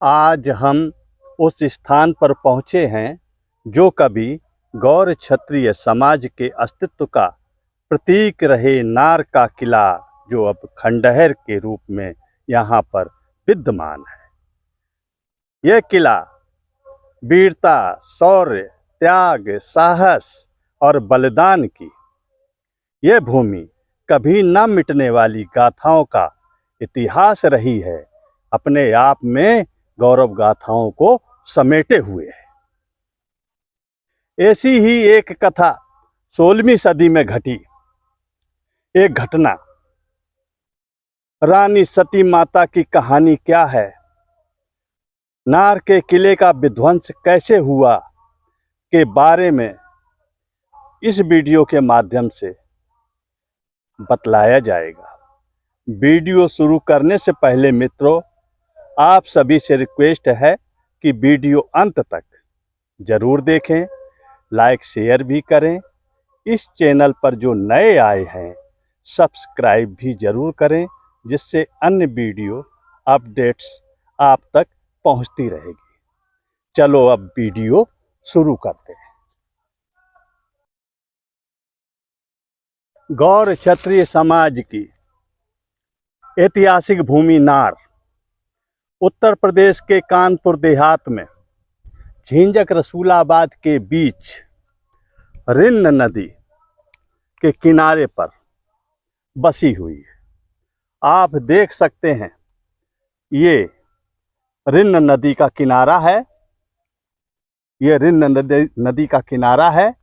आज हम उस स्थान पर पहुँचे हैं जो कभी गौर क्षत्रिय समाज के अस्तित्व का प्रतीक रहे नार का किला, जो अब खंडहर के रूप में यहाँ पर विद्यमान है। यह किला वीरता, शौर्य, त्याग, साहस और बलिदान की यह भूमि कभी न मिटने वाली गाथाओं का इतिहास रही है, अपने आप में गौरव गाथाओं को समेटे हुए है। ऐसी ही एक कथा 16वीं सदी में घटी। एक घटना, रानी सती माता की कहानी क्या है, नार के किले का विध्वंस कैसे हुआ के बारे में इस वीडियो के माध्यम से बतलाया जाएगा। वीडियो शुरू करने से पहले मित्रों, आप सभी से रिक्वेस्ट है कि वीडियो अंत तक जरूर देखें, लाइक शेयर भी करें। इस चैनल पर जो नए आए हैं सब्सक्राइब भी जरूर करें, जिससे अन्य वीडियो अपडेट्स आप तक पहुंचती रहेगी। चलो अब वीडियो शुरू करते हैं। गौर क्षत्रिय समाज की ऐतिहासिक भूमि नार उत्तर प्रदेश के कानपुर देहात में झिंझक रसूलाबाद के बीच रिन्न नदी के किनारे पर बसी हुई है। आप देख सकते हैं, ये रिन्न नदी का किनारा है। ये रिन्न नदी का किनारा है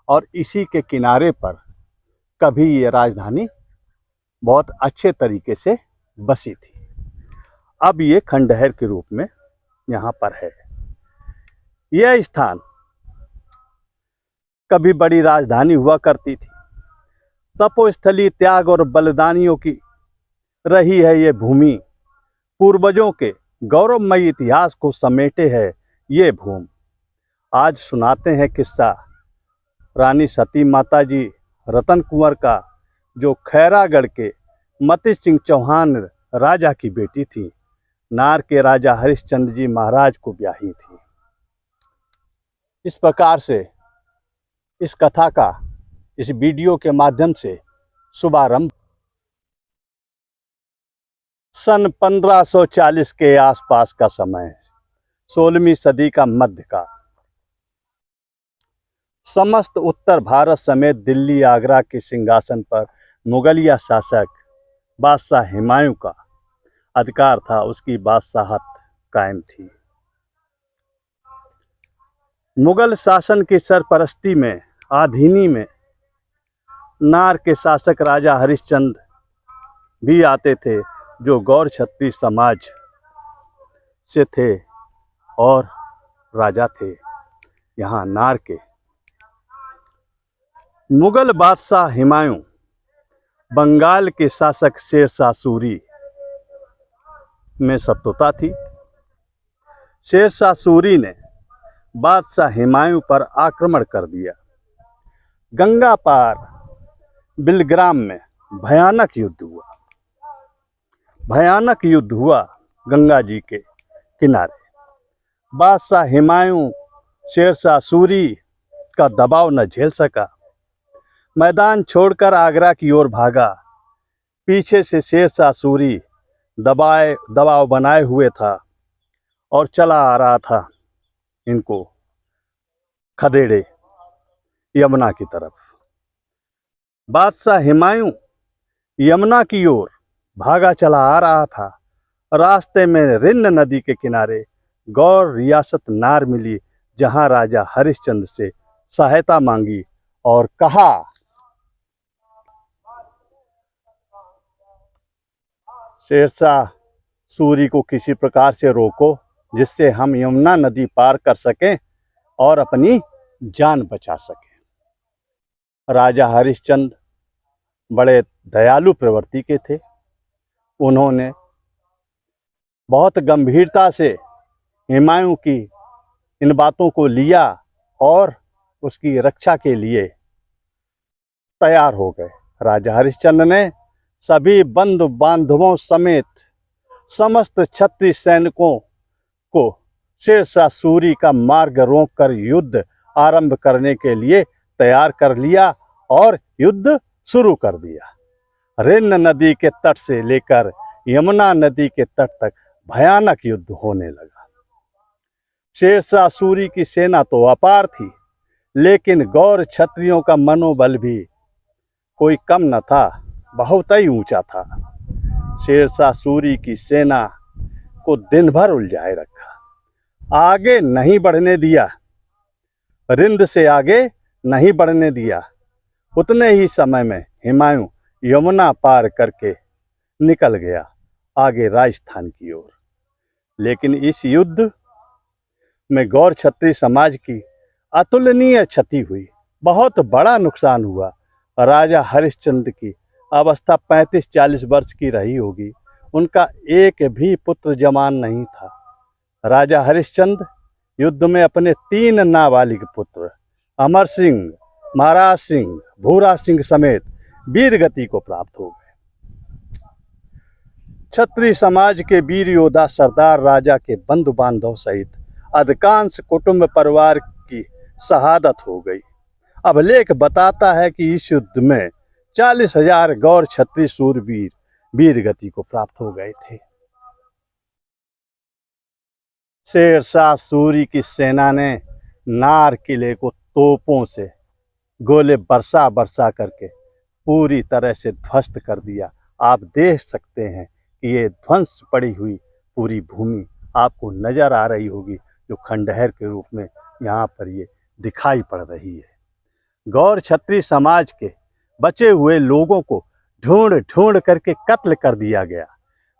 और इसी के किनारे पर कभी ये राजधानी बहुत अच्छे तरीके से बसी थी। अब ये खंडहर के रूप में यहाँ पर है। यह स्थान कभी बड़ी राजधानी हुआ करती थी। तपोस्थली, त्याग और बलिदानियों की रही है ये भूमि। पूर्वजों के गौरवमयी इतिहास को समेटे है ये भूमि। आज सुनाते हैं किस्सा रानी सती माता जी रतन कुंवर का, जो खैरागढ़ के मति सिंह चौहान राजा की बेटी थी। नार के राजा हरिश्चंद्र जी महाराज को ब्याही थी। इस प्रकार से इस कथा का इस वीडियो के माध्यम से शुभारंभ सन 1540 के आसपास का समय, 16वीं सदी का मध्य का। समस्त उत्तर भारत समेत दिल्ली, आगरा के सिंहासन पर मुगलिया शासक बादशाह हुमायूं का अधिकार था। उसकी बादशाहत कायम थी। मुगल शासन की सरपरस्ती में अधीनी में नार के शासक राजा हरिश्चंद्र भी आते थे, जो गौर क्षत्रिय समाज से थे और राजा थे यहाँ नार के। मुगल बादशाह हुमायूं बंगाल के शासक शेरशाह सूरी में शत्रुता थी। शेरशाह सूरी ने बादशाह हुमायूं पर आक्रमण कर दिया। गंगा पार बिलग्राम में भयानक युद्ध हुआ गंगा जी के किनारे। बादशाह हुमायूं शेरशाह सूरी का दबाव न झेल सका, मैदान छोड़कर आगरा की ओर भागा। पीछे से शेरशाह सूरी दबाव बनाए हुए था और चला आ रहा था इनको खदेड़े यमुना की तरफ। बादशाह हुमायूं यमुना की ओर भागा चला आ रहा था। रास्ते में रिन्न नदी के किनारे गौर रियासत नार मिली, जहां राजा हरिश्चंद्र से सहायता मांगी और कहा, शेरशाह सूरी को किसी प्रकार से रोको, जिससे हम यमुना नदी पार कर सकें और अपनी जान बचा सकें। राजा हरिश्चंद्र बड़े दयालु प्रवृत्ति के थे। उन्होंने बहुत गंभीरता से हुमायूं की इन बातों को लिया और उसकी रक्षा के लिए तैयार हो गए। राजा हरिश्चंद्र ने सभी बंधु बांधवों समेत समस्त क्षत्रिय सैनिकों को शेरशाह सूरी का मार्ग रोककर युद्ध आरंभ करने के लिए तैयार कर लिया और युद्ध शुरू कर दिया। रिन नदी के तट से लेकर यमुना नदी के तट तक भयानक युद्ध होने लगा। शेरशाह सूरी की सेना तो अपार थी, लेकिन गौर क्षत्रियों का मनोबल भी कोई कम न था, बहुत ही ऊंचा था। शेरशाह सूरी की सेना को दिन भर उलझाए रखा, आगे नहीं बढ़ने दिया, रिंद से आगे नहीं बढ़ने दिया। उतने ही समय में हुमायूं यमुना पार करके निकल गया आगे राजस्थान की ओर। लेकिन इस युद्ध में गौर क्षत्रिय समाज की अतुलनीय क्षति हुई, बहुत बड़ा नुकसान हुआ। राजा हरिश्चंद्र की अवस्था 35-40 वर्ष की रही होगी। उनका एक भी पुत्र जवान नहीं था। राजा हरिश्चंद्र युद्ध में अपने 3 नाबालिग पुत्र अमर सिंह, महाराज सिंह, भूरा सिंह समेत वीर गति को प्राप्त हो गए। क्षत्रिय समाज के वीर योद्धा सरदार राजा के बंधु बांधव सहित अधिकांश कुटुंब परिवार की शहादत हो गई। अभिलेख बताता है कि इस युद्ध में 40,000 गौर क्षत्रिय सूरवीर वीर गति को प्राप्त हो गए थे। शेरशाह सूरी की सेना ने नार किले को तोपों से गोले बरसा बरसा करके पूरी तरह से ध्वस्त कर दिया। आप देख सकते हैं कि ये ध्वंस पड़ी हुई पूरी भूमि आपको नजर आ रही होगी, जो खंडहर के रूप में यहाँ पर ये दिखाई पड़ रही है। गौर क्षत्रिय समाज के बचे हुए लोगों को ढूंढ ढूंढ करके कत्ल कर दिया गया।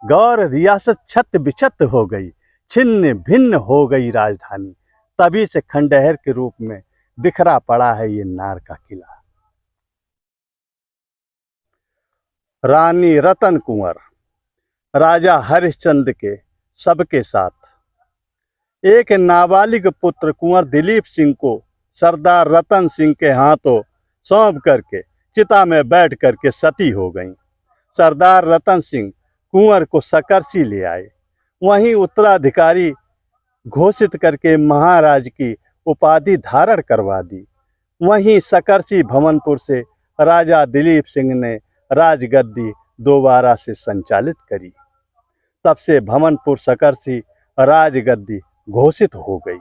गौर रियासत छत बिछत हो गई, छिन्न भिन्न हो गई राजधानी। तभी से खंडहर के रूप में बिखरा पड़ा है ये नार का किला। रानी रतन कुंवर राजा हरिश्चंद्र के सबके साथ एक नाबालिग पुत्र कुंवर दिलीप सिंह को सरदार रतन सिंह के हाथों सौंप करके चिता में बैठ करके सती हो गईं। सरदार रतन सिंह कुंवर को सकरसी ले आए, वहीं उत्तराधिकारी घोषित करके महाराज की उपाधि धारण करवा दी। वहीं सकरसी भवनपुर से राजा दिलीप सिंह ने राजगद्दी दोबारा से संचालित करी। तब से भवनपुर सकरसी राजगद्दी घोषित हो गई।